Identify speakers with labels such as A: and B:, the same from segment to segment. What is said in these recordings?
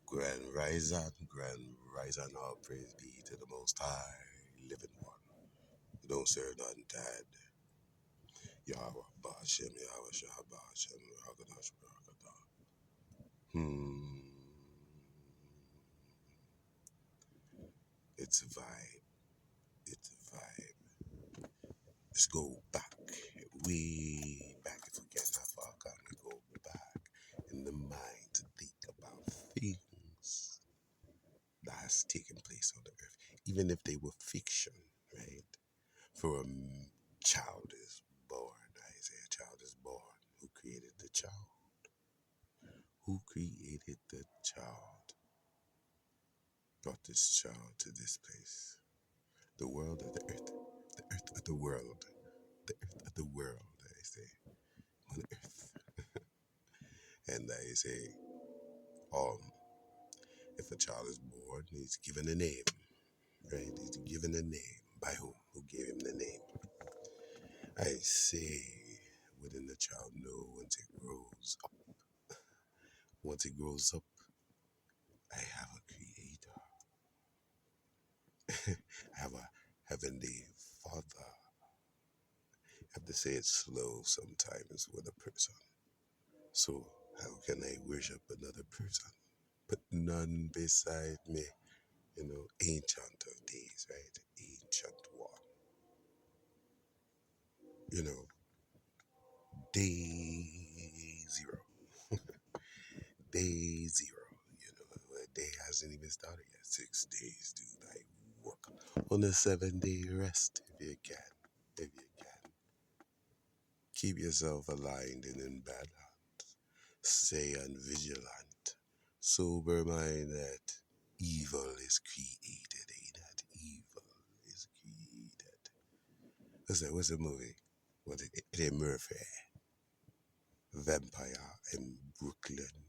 A: Grand Rising, all praise be to the Most High, living one. You don't serve none, Dad. Yahweh, Ba'ashem, Yahweh, Shah, Ba'ashem, Rakadash, Barakadah. It's a vibe. It's a vibe. Let's go back. Way back. If we get that far, can we go back in the mind to think about things that has taken place on the earth, even if they were fiction, right? For child is born, I say a child is born. Who created the child? Who created the child? Brought this child to this place. The world of the earth of the world, the earth of the world, I say, on earth. And I say, um, if a child is born, he's given a name, right? He's given a name. By whom? Who gave him the name? I say, wouldn't the child know once it grows up? Once it grows up, I have a creator. I have a heavenly father. I have to say it slow sometimes with a person. So how can I worship another person? But none beside me. Ancient of days, right? Ancient one. Day zero. Day zero. A day hasn't even started yet. 6 days do thy work. On the 7 day rest, if you can. If you can. Keep yourself aligned and in bad heart. Stay vigilant. Sober mind that evil is created. That evil is created. What's the movie? What is Eddie Murphy? Vampire in Brooklyn.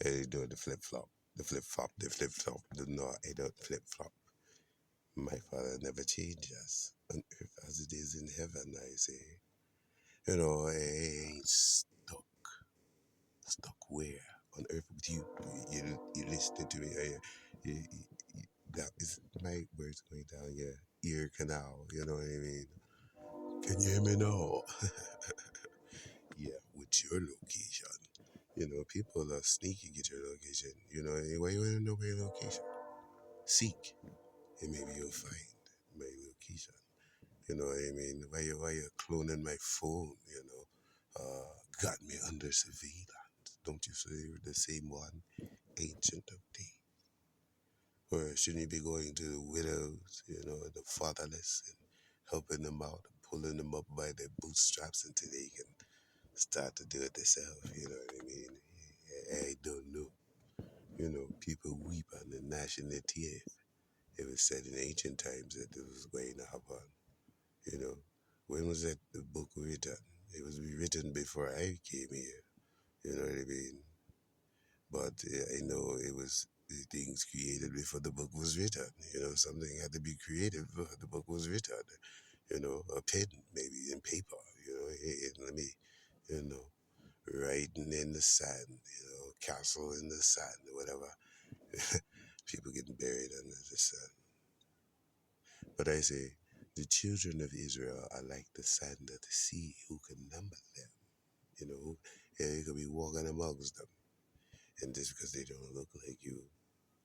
A: And they do the flip flop. The flip flop. The flip flop. No, I don't flip flop. My father never changes on earth as it is in heaven, I say. I ain't stuck. Stuck where? On earth with you. You listening to me. That is my words going down your ear canal. You know what I mean? Can you hear me now? Yeah, with your location. People are sneaky get your location. Why you want to know my location? Seek, and maybe you'll find my location. You know what I mean? Why you cloning my phone? Got me under surveillance. Don't you say you're the same one? Ancient of days. Or shouldn't you be going to the widows, the fatherless, and helping them out, pulling them up by their bootstraps until they can start to do it themselves? You know what I mean? I don't know. People weep and they gnashing their teeth. It was said in ancient times that it was going to happen. When was that the book written? It was written before I came here. You know what I mean? But I know it was the things created before the book was written. Something had to be created before the book was written. A pen, maybe in paper. Let me, you know, writing in the sand. Castle in the sand, whatever. People getting buried under the sand. But I say, the children of Israel are like the sand of the sea. Who can number them? You could be walking amongst them. And just because they don't look like you,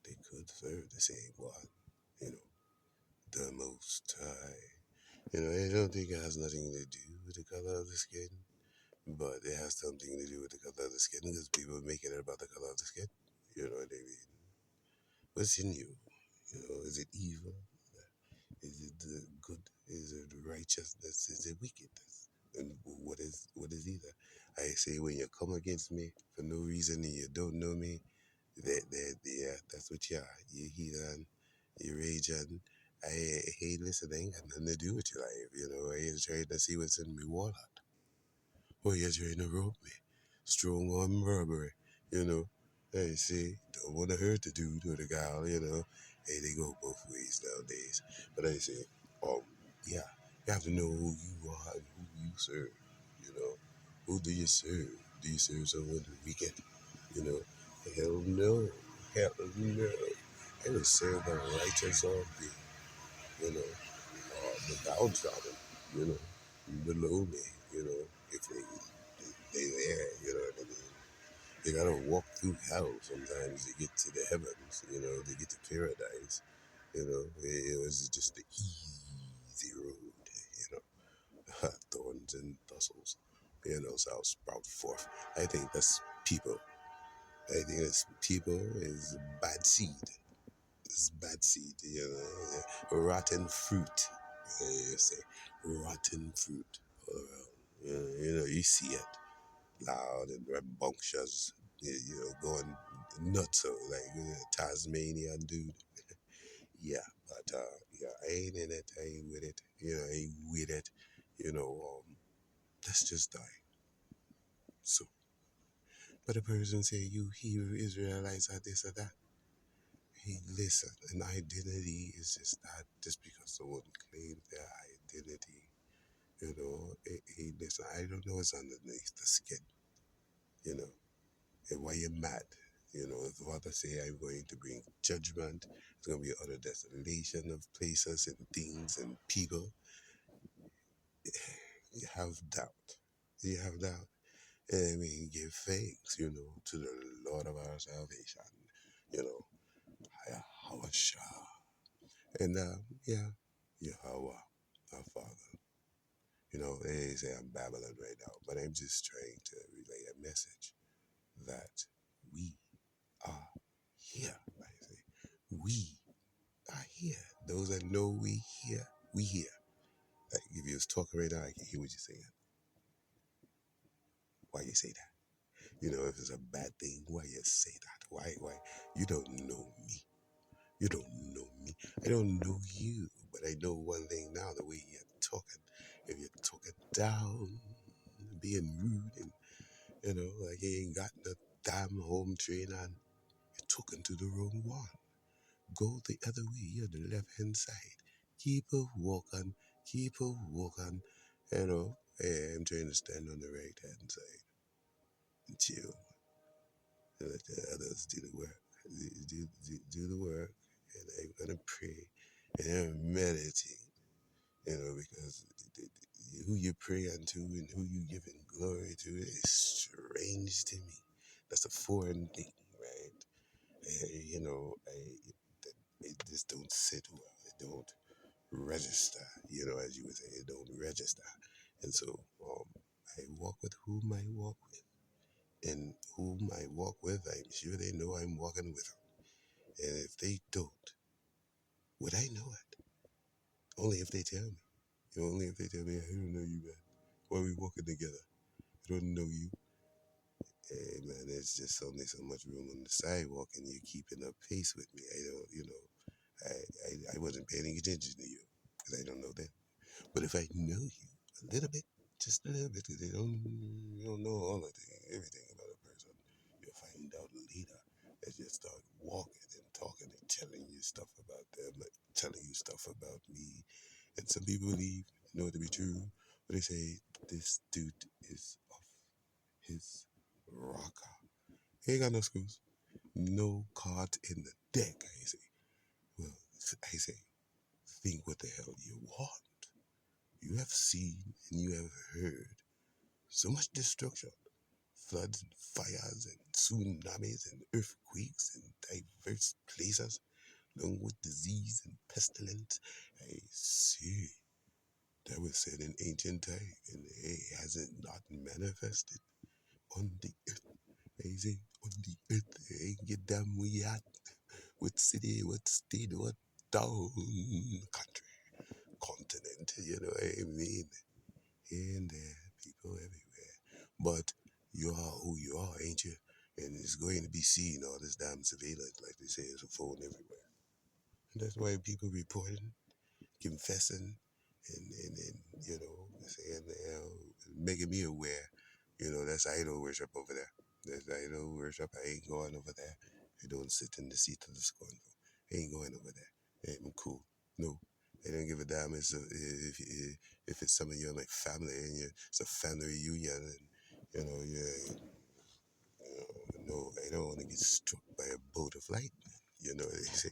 A: they could serve the same one. You know, the Most High. I don't think it has nothing to do with the color of the skin, but it has something to do with the color of the skin because people make it about the color of the skin. You know what I mean? What's in you? Is it evil? Is it the good? Is it righteousness? Is it wickedness? And what is either? I say when you come against me for no reason and you don't know me, yeah, that's what you are. You heathen, you raging. Hey, listen, I ain't got nothing to do with your life. I ain't trying to see what's in me wallet. Or you're trying to rob me. Strong arm robbery. You know. Hey, see, don't want to hurt the dude or the gal. Hey, they go both ways nowadays. But I say, um, yeah, you have to know who you are and who you serve. Who do you serve? Do you serve someone wicked? You know, hell no, hell no. I will serve the righteous all day. You know, the downtrodden. You know, below me. You know, if they there. You know what I mean? They gotta walk through hell sometimes to get to the heavens. You know, to get to paradise. You know, it was just the easy road. You know, thorns and thistles. You know, so I'll sprout forth. I think that's people. I think it's people is bad seed. It's bad seed. You know, rotten fruit. You say rotten fruit all around. You know, you see it loud and rambunctious. You know, going nuts like Tasmanian dude. Yeah, but yeah, I ain't in it. I ain't with it. You know, I ain't with it. You know, let's just die. So, but a person say you Hebrew Israelites are this or that. Hey, listen, an identity is just that. Just because someone claims their identity, you know, hey, listen, I don't know what's underneath the skin. You know, and why you're mad. You know, if the Father say I'm going to bring judgment, it's going to be utter desolation of places and things and people. You have doubt. You have doubt. And I mean, give thanks, you know, to the Lord of our salvation, you know, Yahweh. And yeah, Yahweh, our Father. You know, they say I'm babbling right now, but I'm just trying to relay a message that we are here. I say, we are here. Those that know we here. Like if you was talking right now, I can hear what you're saying. Why you say that? You know, if it's a bad thing, why you say that? Why? You don't know me. You don't know me. I don't know you, but I know one thing now: the way you're talking. If you're talking down, being rude, and you know, like you ain't got the damn home train on, you're talking to the wrong one. Go the other way. You're the left hand side. Keep a walking. Keep a walking. You know, hey, I'm trying to stand on the right hand side and chill and let the others do the work. Do the work, and I'm gonna pray and I'm meditate. You know, because who you pray unto and who you giving glory to is strange to me. That's a foreign thing, right? You know, it just don't sit well. It don't register. You know, as you would say, it don't register. And so, I walk with whom I walk with, and whom I walk with, I'm sure they know I'm walking with them. And if they don't, would I know it? Only if they tell me. Only if they tell me, I don't know you, man. Why are we walking together? I don't know you. Hey, man, there's just only so much room on the sidewalk, and you're keeping up pace with me. I don't, you know, I wasn't paying attention to you because I don't know that. But if I know you a little bit, just a little bit, because you don't know all of everything about a person, you'll find out later as you start walking and talking and telling you stuff about them, like telling you stuff about me. And some people believe, know it to be true, but they say, this dude is off his rocker. He ain't got no screws, no cards in the deck, I say. Well, I say, think what the hell you want. You have seen and you have heard so much destruction, floods and fires and tsunamis and earthquakes in diverse places, along with disease and pestilence. I see that was said in ancient time, and it hasn't not manifested on the earth. I say on the earth, ain't get damn we at what city, what state, what town, country, continent, you know what I mean? Here and there, people everywhere. But you are who you are, ain't you? And it's going to be seen, all this damn surveillance, like they say, there's a phone everywhere. And that's why people reporting, confessing, and you know, saying, making me aware, you know, that's idol worship over there. That's idol worship. I ain't going over there. I don't sit in the seat of the scornful. I ain't going over there. I'm cool. No, I don't give a damn if it's some of you in my family and it's a family reunion and you know, yeah. be struck by a bolt of lightning. You know, they say,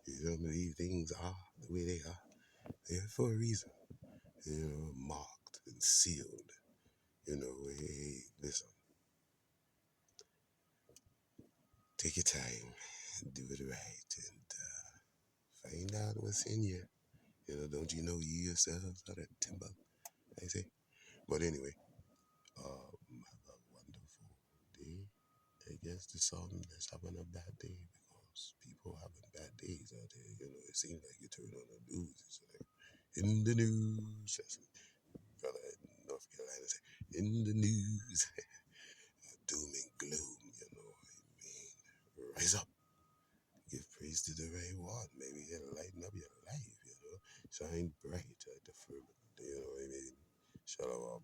A: you don't believe things are the way they are. They're for a reason. You know, marked and sealed. You know, hey, listen, take your time, do it right, and find out what's in you. You know, don't you know you yourselves are that timber? I say. But anyway, have a wonderful day. I guess to some that's having a bad day because people having bad days out there. You know, it seems like you turn on the news, it's like in the news. That's what fella in North Carolina say, in the news. Doom and gloom, you know what I mean? Rise up, give praise to the very one. Maybe it'll lighten up your life, you know. Shine bright like the firmament, you know what I mean? Shalom.